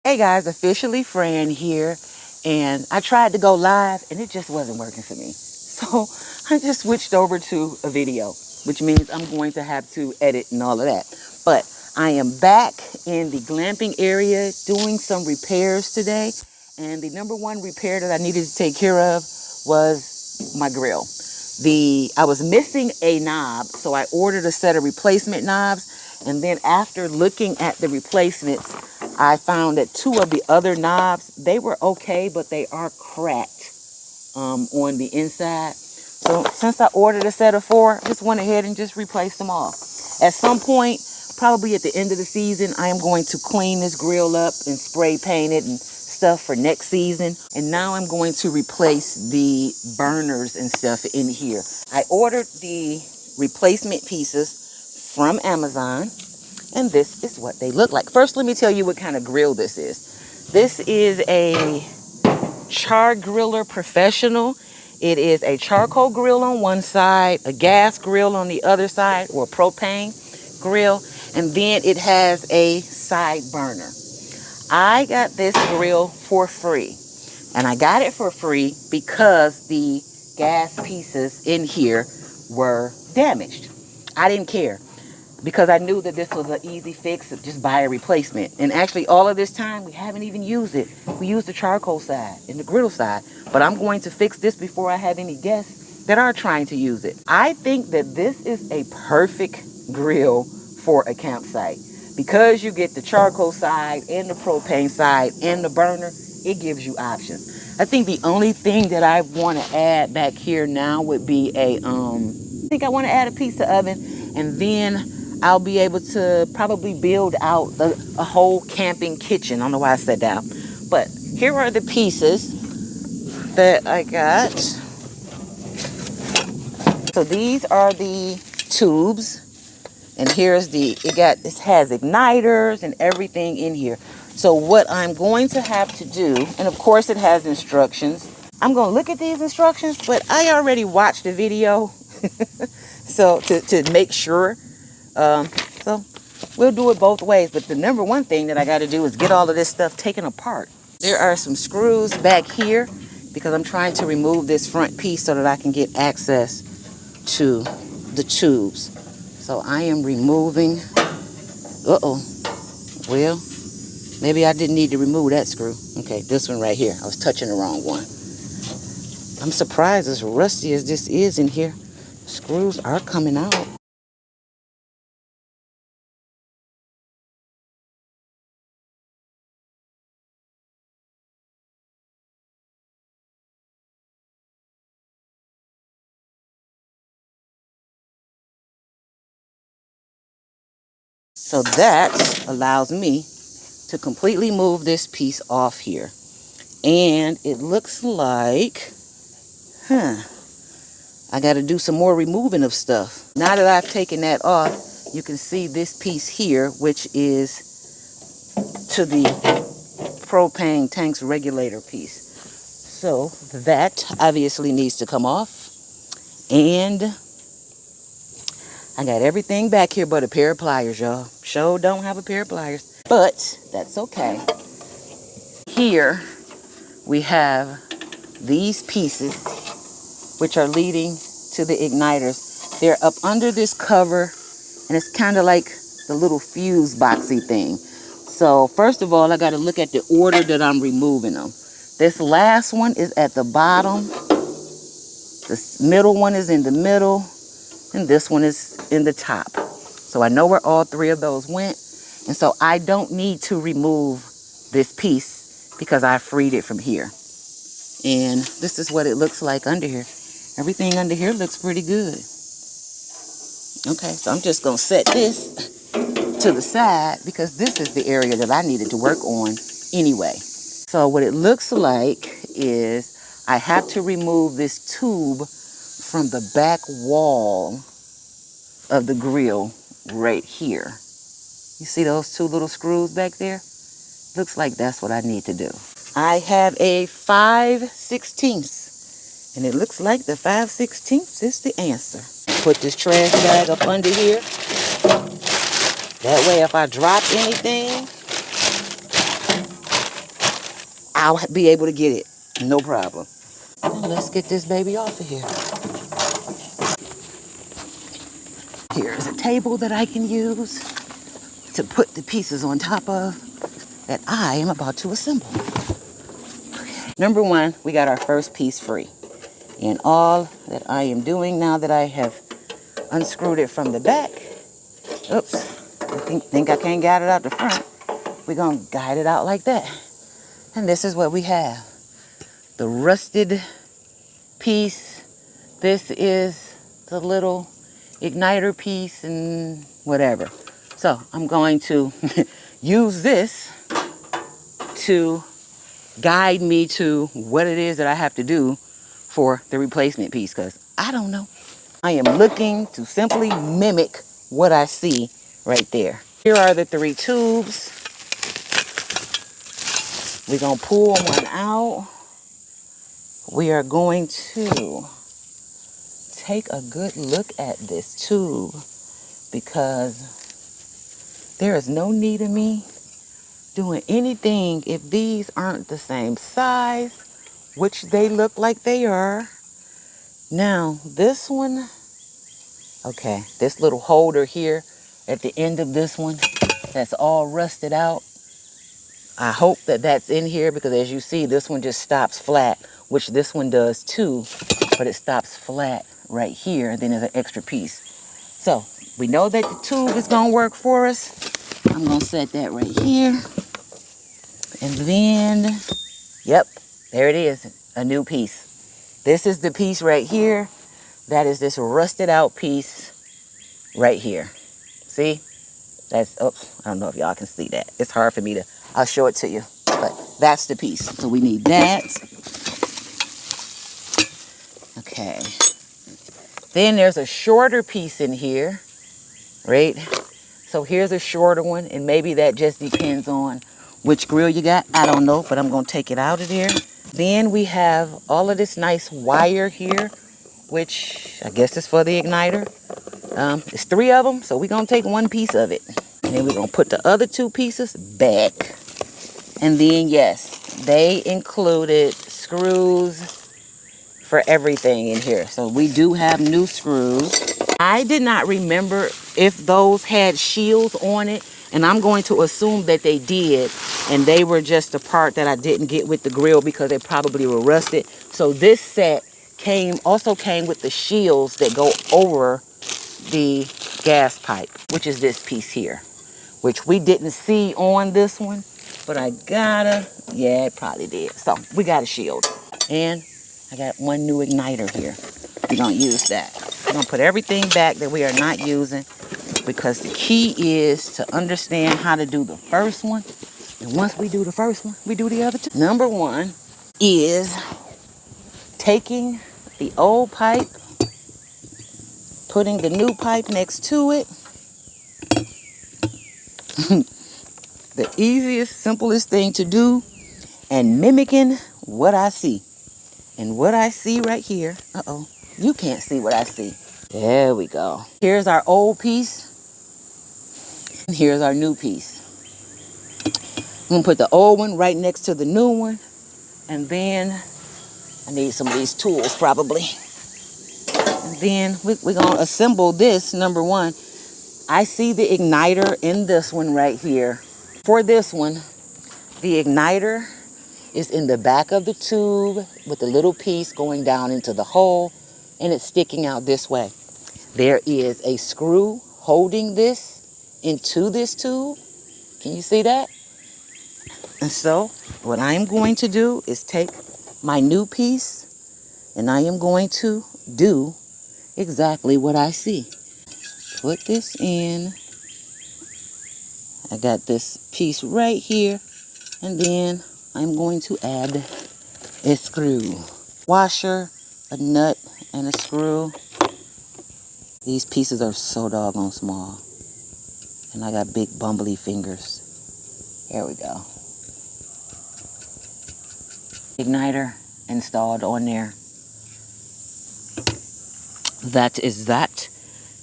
Hey guys, officially Fran here, and I tried to go live and it just wasn't working for me. So I just switched over to a video, which means I'm going to have to edit and all of that. But I am back in the glamping area doing some repairs today, and the number one repair that I needed to take care of was my grill. I was missing a knob, so I ordered a set of replacement knobs, and then after looking at the replacements, I found that two of the other knobs, they were okay, but they are cracked on the inside. So since I ordered a set of four, I just went ahead and just replaced them all. At some point, probably at the end of the season, I am going to clean this grill up and spray paint it and stuff for next season. And now I'm going to replace the burners and stuff in here. I ordered the replacement pieces from Amazon. And this is what they look like. First, let me tell you what kind of grill this is. This is a Char Griller Professional. It is a charcoal grill on one side, a gas grill on the other side, or a propane grill, and then it has a side burner. I got this grill for free, and I got it for free because the gas pieces in here were damaged. I didn't care, because I knew that this was an easy fix, just buy a replacement. And actually, all of this time, we haven't even used it. We used the charcoal side and the griddle side. But I'm going to fix this before I have any guests that are trying to use it. I think that this is a perfect grill for a campsite. Because you get the charcoal side and the propane side and the burner, it gives you options. I think the only thing that I want to add back here now would be I think I want to add a pizza oven, and then I'll be able to probably build out a whole camping kitchen. I don't know why I said that. But here are the pieces that I got. So these are the tubes. And here's this has igniters and everything in here. So what I'm going to have to do, and of course it has instructions. I'm going to look at these instructions, but I already watched the video. So to make sure. So we'll do it both ways. But the number one thing that I got to do is get all of this stuff taken apart. There are some screws back here because I'm trying to remove this front piece so that I can get access to the tubes. So I am removing. Well, maybe I didn't need to remove that screw. Okay, this one right here. I was touching the wrong one. I'm surprised as rusty as this is in here. Screws are coming out. So that allows me to completely move this piece off here. And it looks like, I got to do some more removing of stuff. Now that I've taken that off, you can see this piece here, which is to the propane tanks regulator piece. So that obviously needs to come off. And I got everything back here but a pair of pliers, y'all. Sure don't have a pair of pliers, but that's okay. Here we have these pieces, which are leading to the igniters. They're up under this cover, and it's kind of like the little fuse boxy thing. So first of all, I got to look at the order that I'm removing them. This last one is at the bottom. This middle one is in the middle, and this one is in the top. So I know where all three of those went. And so I don't need to remove this piece because I freed it from here. And this is what it looks like under here. Everything under here looks pretty good. Okay, so I'm just going to set this to the side because this is the area that I needed to work on anyway. So what it looks like is I have to remove this tube from the back wall of the grill right here. You see those two little screws back there? Looks like that's what I need to do. I have a 5/16, and it looks like the 5/16 is the answer. Put this trash bag up under here. That way if I drop anything, I'll be able to get it. No problem. Now let's get this baby off of here. Here's a table that I can use to put the pieces on top of that I am about to assemble. Okay. Number one, we got our first piece free. And all that I am doing now that I have unscrewed it from the back, oops, I think I can't guide it out the front. We're going to guide it out like that. And this is what we have. The rusted piece. This is the little igniter piece and whatever. So I'm going to use this to guide me to what it is that I have to do for the replacement piece, because I don't know. I am looking to simply mimic what I see right there. Here are the 3 tubes. We're going to pull one out. We are going to take a good look at this tube, because there is no need of me doing anything if these aren't the same size, which they look like they are. Now, this one, okay, this little holder here at the end of this one, that's all rusted out. I hope that that's in here, because as you see, this one just stops flat, which this one does too, but it stops flat right here, and then there's an extra piece. So we know that the tube is gonna work for us. I'm gonna set that right here. And then, yep, there it is, a new piece. This is the piece right here. That is this rusted out piece right here. See? That's, oops, I don't know if y'all can see that. It's hard for me to, I'll show it to you. But that's the piece. So we need that. Okay. Then there's a shorter piece in here, right? So here's a shorter one, and maybe that just depends on which grill you got. I don't know, but I'm going to take it out of there. Then we have all of this nice wire here, which I guess is for the igniter. It's 3 of them, so we're going to take 1 piece of it. And then we're going to put the other 2 pieces back. And then, yes, they included screws for everything in here. So we do have new screws. I did not remember if those had shields on it, and I'm going to assume that they did, and they were just a part that I didn't get with the grill because they probably were rusted. So this set also came with the shields that go over the gas pipe, which is this piece here, which we didn't see on this one, but yeah, it probably did. So we got a shield, and I got 1 new igniter here. We're gonna use that. We're gonna put everything back that we are not using, because the key is to understand how to do the first one. And once we do the first one, we do the other 2. Number 1 is taking the old pipe, putting the new pipe next to it. The easiest, simplest thing to do, and mimicking what I see. And what I see right here, you can't see what I see. There we go. Here's our old piece, and here's our new piece. I'm gonna put the old one right next to the new one, and then I need some of these tools probably. And then we're gonna assemble this. Number 1, I see the igniter in this one right here. For this one, the igniter is in the back of the tube with a little piece going down into the hole, and it's sticking out this way. There is a screw holding this into this tube. Can you see that? And so what I am going to do is take my new piece, and I am going to do exactly what I see. Put this in. I got this piece right here, and then I'm going to add a screw. Washer, a nut, and a screw. These pieces are so doggone small. And I got big bumbly fingers. There we go. Igniter installed on there. That is that.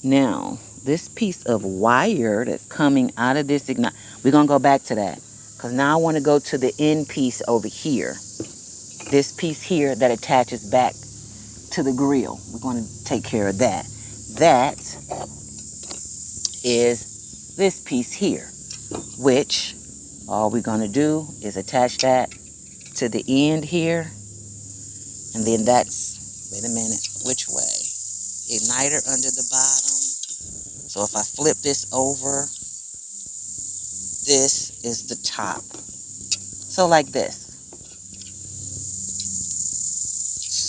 Now, this piece of wire that's coming out of this igniter, we're going to go back to that, because now I want to go to the end piece over here. This piece here that attaches back to the grill. We're going to take care of that. That is this piece here, which all we're going to do is attach that to the end here. And then that's, wait a minute, which way? Igniter under the bottom. So if I flip this over, this is the top. So like this.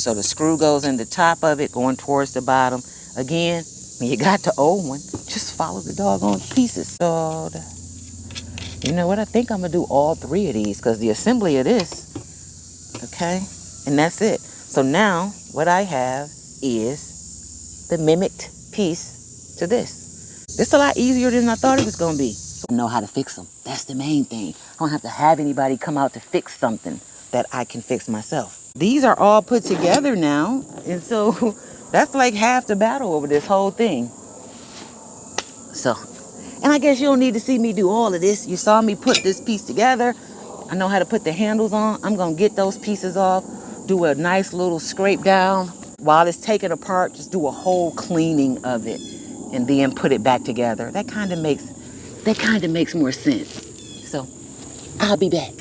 So the screw goes in the top of it, going towards the bottom. Again, when you got the old one, just follow the doggone pieces. So, you know what? I think I'm going to do all three of these because the assembly of this, okay? And that's it. So now what I have is the mimicked piece to this. It's a lot easier than I thought it was going to be. So I know how to fix them. That's the main thing. I don't have to have anybody come out to fix something that I can fix myself. These are all put together now. And so that's like half the battle over this whole thing. So, and I guess you don't need to see me do all of this. You saw me put this piece together. I know how to put the handles on. I'm going to get those pieces off, do a nice little scrape down. While it's taken apart, just do a whole cleaning of it and then put it back together. That kind of makes more sense. So, I'll be back.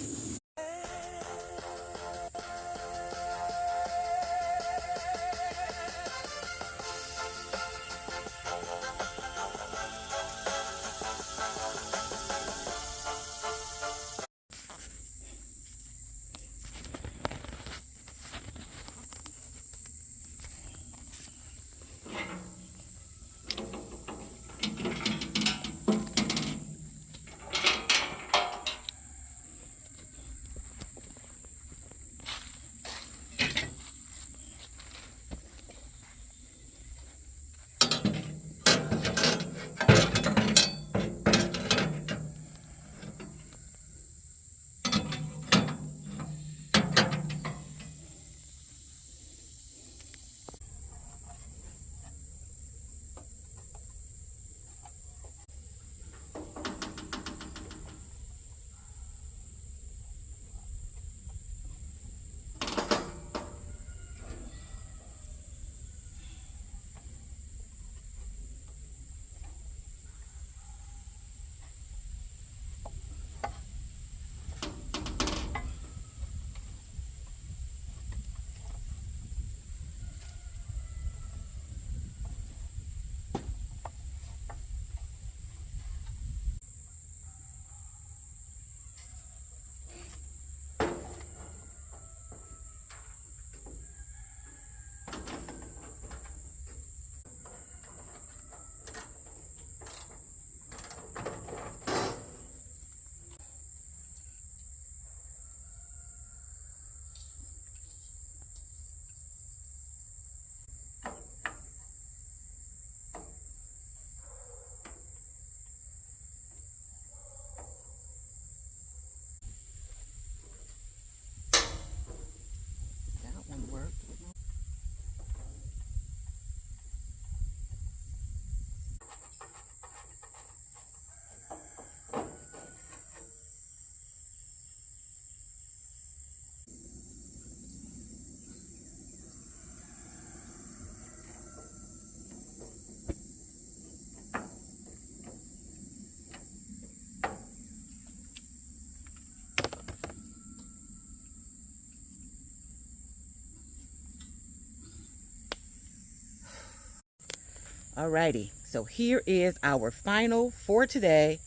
Alrighty, so here is our final for today.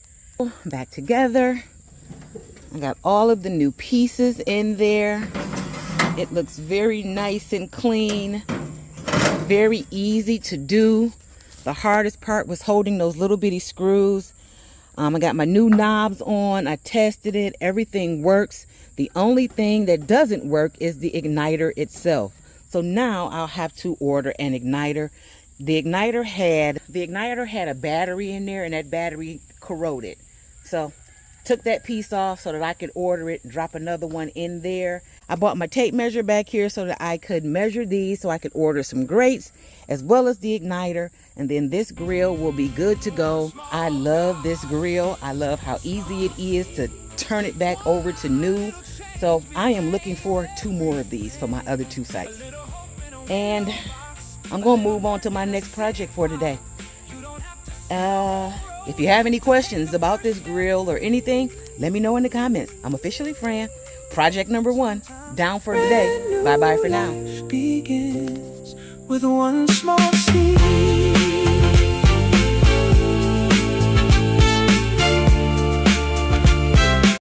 Back together. I got all of the new pieces in there. It looks very nice and clean. Very easy to do. The hardest part was holding those little bitty screws. I got my new knobs on. I tested it. Everything works. The only thing that doesn't work is the igniter itself. So now I'll have to order an igniter. The igniter had a battery in there, and that battery corroded. So took that piece off so that I could order it and drop another one in there. I bought my tape measure back here so that I could measure these so I could order some grates as well as the igniter, and then this grill will be good to go. I love this grill. I love how easy it is to turn it back over to new. So I am looking for 2 more of these for my other 2 sites. And I'm going to move on to my next project for today. If you have any questions about this grill or anything, let me know in the comments. I'm officially Fran. Project number 1, down for today. Bye-bye for now. Begins with one small seed.